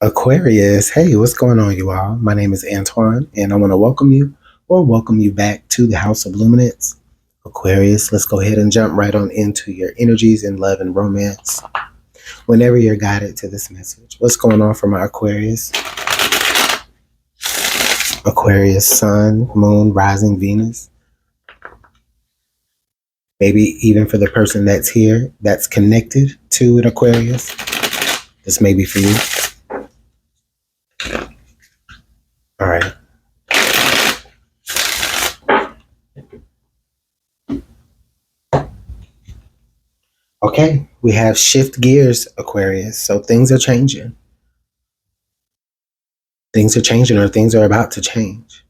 Aquarius, hey, what's going on, you all? My name is Antoine, and I want to welcome you back to the House of Luminance. Aquarius, let's go ahead and jump right on into your energies in love and romance. Whenever you're guided to this message, what's going on for my Aquarius? Aquarius, Sun, Moon, Rising, Venus. Maybe even for the person that's here, that's connected to an Aquarius. This may be for you. All right. Okay, we have shift gears, Aquarius. So things are changing. Things are changing, or things are about to change.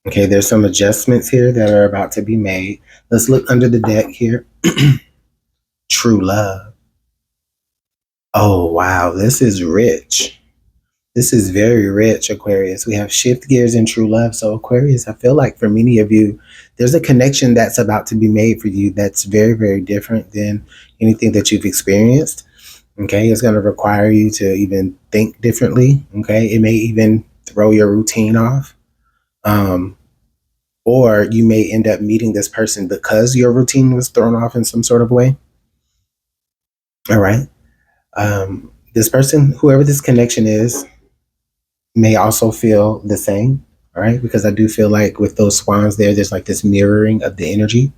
Okay, there's some adjustments here that are about to be made. Let's look under the deck here. True love. Oh, wow, this is rich. This is very rich, Aquarius. We have shift gears and true love. So, Aquarius, I feel like for many of you, there's a connection that's about to be made for you that's very, very different than anything that you've experienced. Okay, it's going to require you to even think differently. Okay, it may even throw your routine off. Or you may end up meeting this person because your routine was thrown off in some sort of way. All right. This person, whoever this connection is, may also feel the same. All right. Because I do feel like with those swans there's like this mirroring of the energy.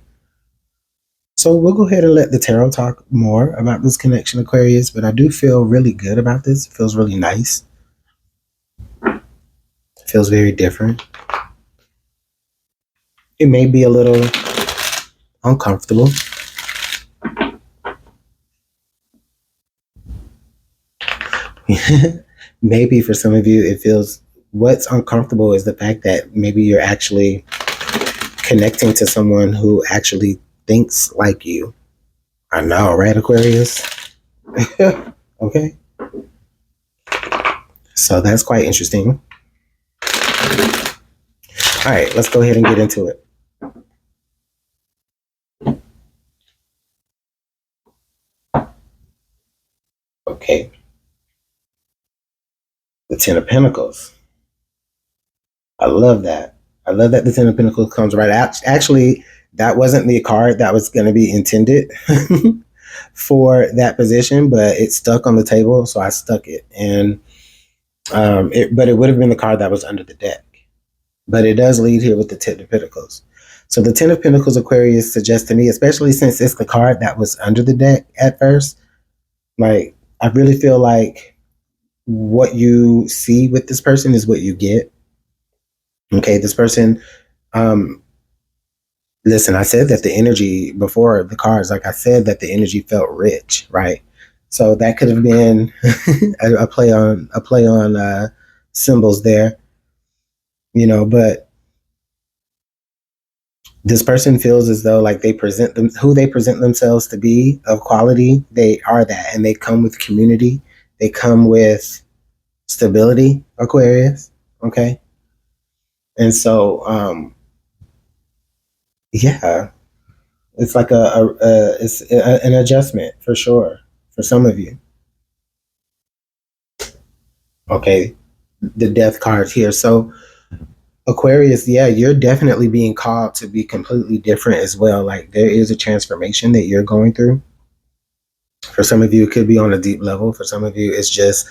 So we'll go ahead and let the tarot talk more about this connection, Aquarius. But I do feel really good about this. It feels really nice. It feels very different. It may be a little uncomfortable. Maybe for some of you, it feels what's uncomfortable is the fact that maybe you're actually connecting to someone who actually thinks like you. I know, right, Aquarius? Okay. So that's quite interesting. All right, let's go ahead and get into it. Okay. The Ten of Pentacles. I love that. I love that the Ten of Pentacles comes right out. Actually, that wasn't the card that was going to be intended for that position, but it stuck on the table, so I stuck it. And but it would have been the card that was under the deck. But it does lead here with the Ten of Pentacles. So the Ten of Pentacles, Aquarius, suggests to me, especially since it's the card that was under the deck at first, like I really feel like what you see with this person is what you get. Okay, this person, listen, I said that the energy before the cards, like I said that the energy felt rich, right? So that could have been a play on symbols there, but this person feels as though like they present them who they present themselves to be of quality. They are that, and they come with community. They come with stability, Aquarius. Okay. And so, yeah, it's like an adjustment for sure for some of you. Okay, the death card here. So Aquarius, yeah, you're definitely being called to be completely different as well. Like there is a transformation that you're going through. For some of you, it could be on a deep level. For some of you, it's just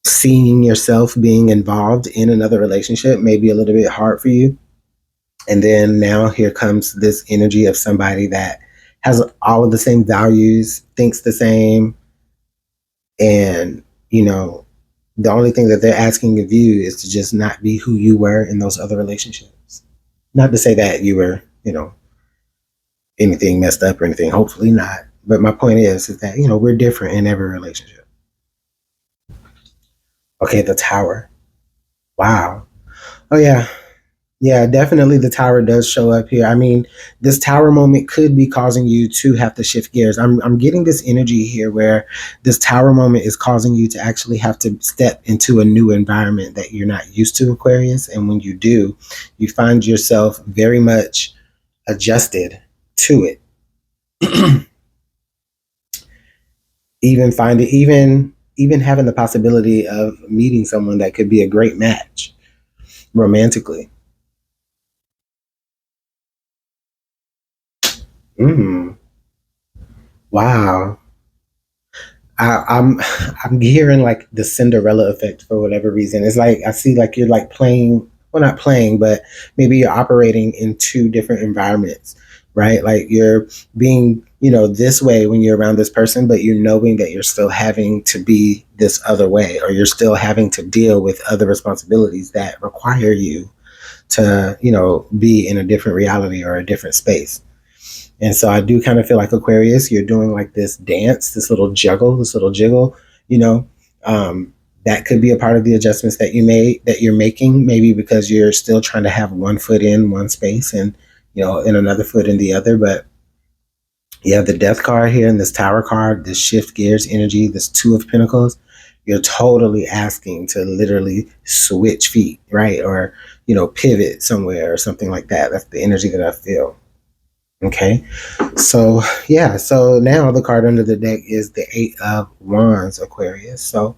seeing yourself being involved in another relationship may be a little bit hard for you. And then now here comes this energy of somebody that has all of the same values, thinks the same. And, the only thing that they're asking of you is to just not be who you were in those other relationships. Not to say that you were, anything messed up or anything. Hopefully not. But my point is that, we're different in every relationship. Okay, the Tower. Wow. Oh, yeah. Yeah, definitely the Tower does show up here. I mean, this Tower moment could be causing you to have to shift gears. I'm getting this energy here where this Tower moment is causing you to actually have to step into a new environment that you're not used to, Aquarius. And when you do, you find yourself very much adjusted to it. Even even having the possibility of meeting someone that could be a great match romantically. Mm, wow. I'm I'm hearing like the Cinderella effect for whatever reason. It's like I see like you're like playing, well, not playing, but maybe you're operating in two different environments, right? Like you're being, this way when you're around this person, but you're knowing that you're still having to be this other way, or you're still having to deal with other responsibilities that require you to, be in a different reality or a different space. And so I do kind of feel like Aquarius, you're doing like this dance, this little juggle, this little jiggle, you know. Um, that could be a part of the adjustments that you're making, maybe because you're still trying to have one foot in one space and in another foot in the other. But you have the death card here and this tower card, this shift gears energy, this two of pentacles. You're totally asking to literally switch feet, right? Or, pivot somewhere or something like that. That's the energy that I feel. Okay. So, yeah. So now the card under the deck is the Eight of Wands, Aquarius. So,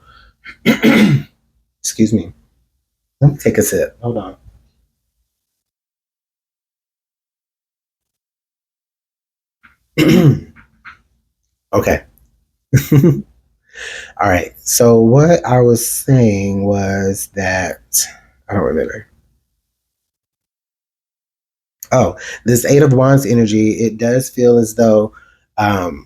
excuse me. Let me take a sip. Hold on. Okay. All right. So, what I was saying was that I don't remember. Oh, this Eight of Wands energy, it does feel as though um,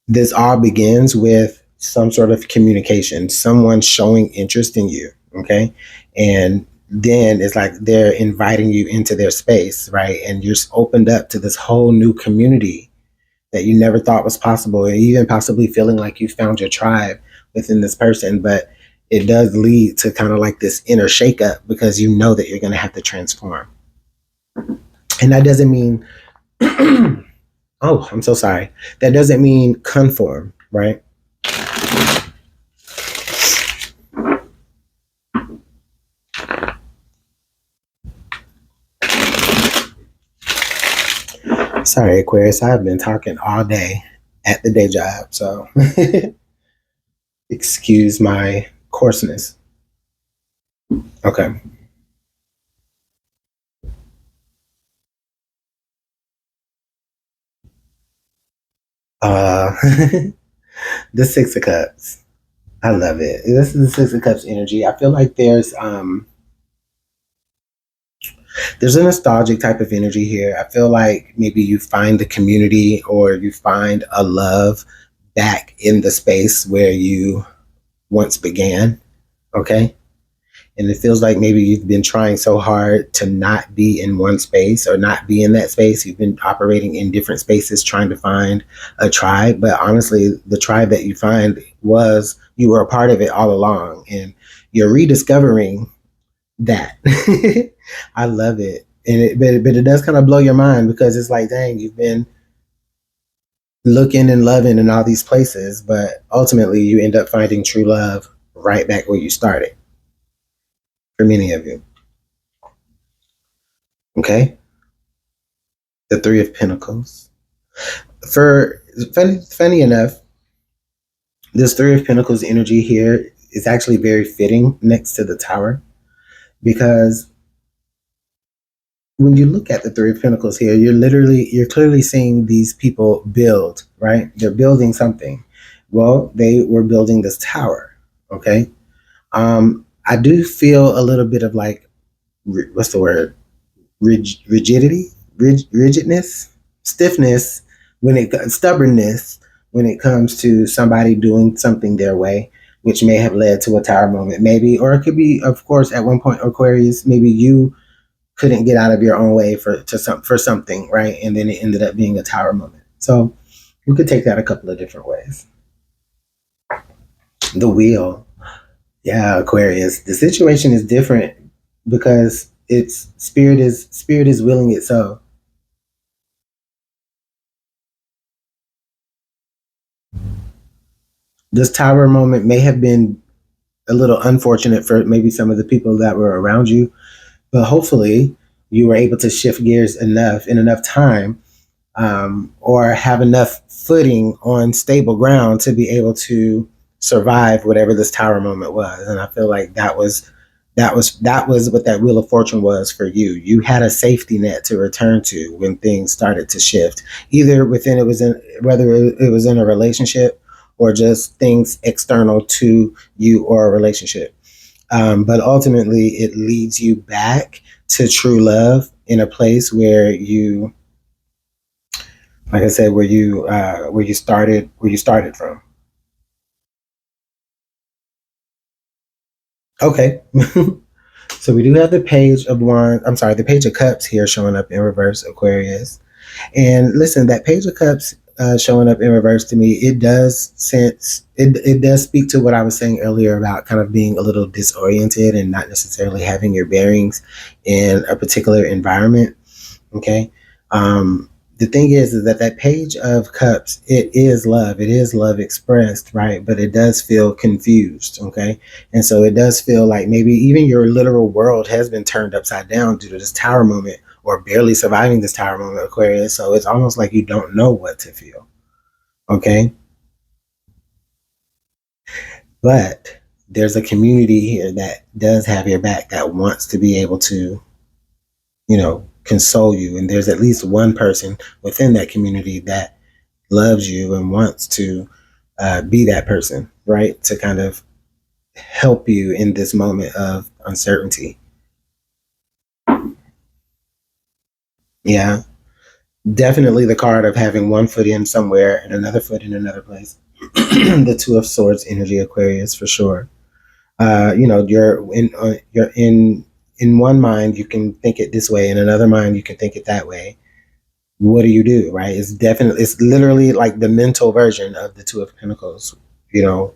this all begins with some sort of communication, someone showing interest in you. Okay. And then it's like they're inviting you into their space, right? And you're opened up to this whole new community that you never thought was possible, and even possibly feeling like you found your tribe within this person. But it does lead to kind of like this inner shakeup because you know that you're going to have to transform. And that doesn't mean, oh, I'm so sorry. That doesn't mean conform, right? Sorry, Aquarius. I've been talking all day at the day job, so excuse my coarseness. Okay. Uh, the Six of Cups. I love it. This is the Six of Cups energy. I feel like there's a nostalgic type of energy here. I feel like maybe you find the community or you find a love back in the space where you once began. Okay. And it feels like maybe you've been trying so hard to not be in one space or not be in that space. You've been operating in different spaces trying to find a tribe. But honestly, the tribe that you find was you were a part of it all along. And you're rediscovering that. I love it. But it does kind of blow your mind because it's like, dang, you've been looking and loving in all these places, but ultimately you end up finding true love right back where you started for many of you. Okay. The Three of Pentacles. For funny enough, this Three of Pentacles energy here is actually very fitting next to the Tower because when you look at the Three of Pentacles here, you're clearly seeing these people build, right? They're building something. Well, they were building this tower. Okay. I do feel a little bit of like what's the word? Rigidity, rigidness, stiffness when it stubbornness when it comes to somebody doing something their way, which may have led to a tower moment, maybe, or it could be, of course, at one point, Aquarius, maybe you couldn't get out of your own way for something, right? And then it ended up being a tower moment. So you could take that a couple of different ways. The wheel, yeah, Aquarius. The situation is different because it's spirit is willing it so. This tower moment may have been a little unfortunate for maybe some of the people that were around you, but hopefully you were able to shift gears enough in enough time, or have enough footing on stable ground to be able to survive whatever this tower moment was. And I feel like that was what that wheel of fortune was for you. You had a safety net to return to when things started to shift, either within it was in whether it was in a relationship or just things external to you or a relationship. But ultimately, it leads you back to true love in a place where you, like I said, where you started from. Okay. So we do have the page of wands. I'm sorry, the page of cups here showing up in reverse, Aquarius. And listen, that page of cups showing up in reverse to me, it does speak to what I was saying earlier about kind of being a little disoriented and not necessarily having your bearings in a particular environment. Okay. The thing is that that page of cups, it is love expressed, right? But it does feel confused. Okay. And so it does feel like maybe even your literal world has been turned upside down due to this tower moment or barely surviving this tower moment, Aquarius. So it's almost like you don't know what to feel. Okay. But there's a community here that does have your back, that wants to be able to, console you. And there's at least one person within that community that loves you and wants to be that person, right? To kind of help you in this moment of uncertainty. Yeah, definitely the card of having one foot in somewhere and another foot in another place. The Two of Swords energy, Aquarius, for sure. You're in one mind you can think it this way, in another mind you can think it that way. What do you do, right? It's literally like the mental version of the Two of Pentacles. You know,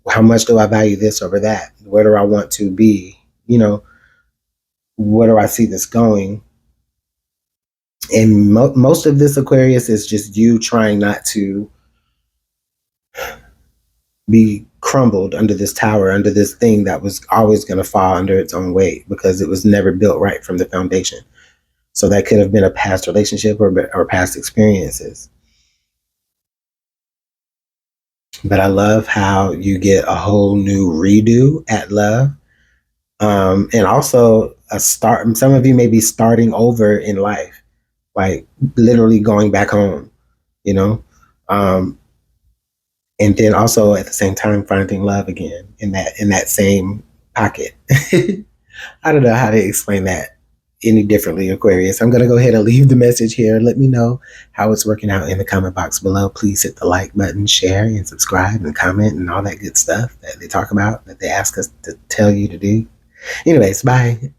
how much do I value this over that? Where do I want to be? You know, where do I see this going? And most of this, Aquarius, is just you trying not to be crumbled under this tower, under this thing that was always going to fall under its own weight because it was never built right from the foundation. So that could have been a past relationship or past experiences. But I love how you get a whole new redo at love. And also a start. Some of you may be starting over in life, like literally going back home, you know? Um, and then also at the same time finding love again in that same pocket. I don't know how to explain that any differently, Aquarius. I'm going to go ahead and leave the message here. Let me know how it's working out in the comment box below. Please hit the like button, share, and subscribe, and comment, and all that good stuff that they talk about, that they ask us to tell you to do. Anyways, bye.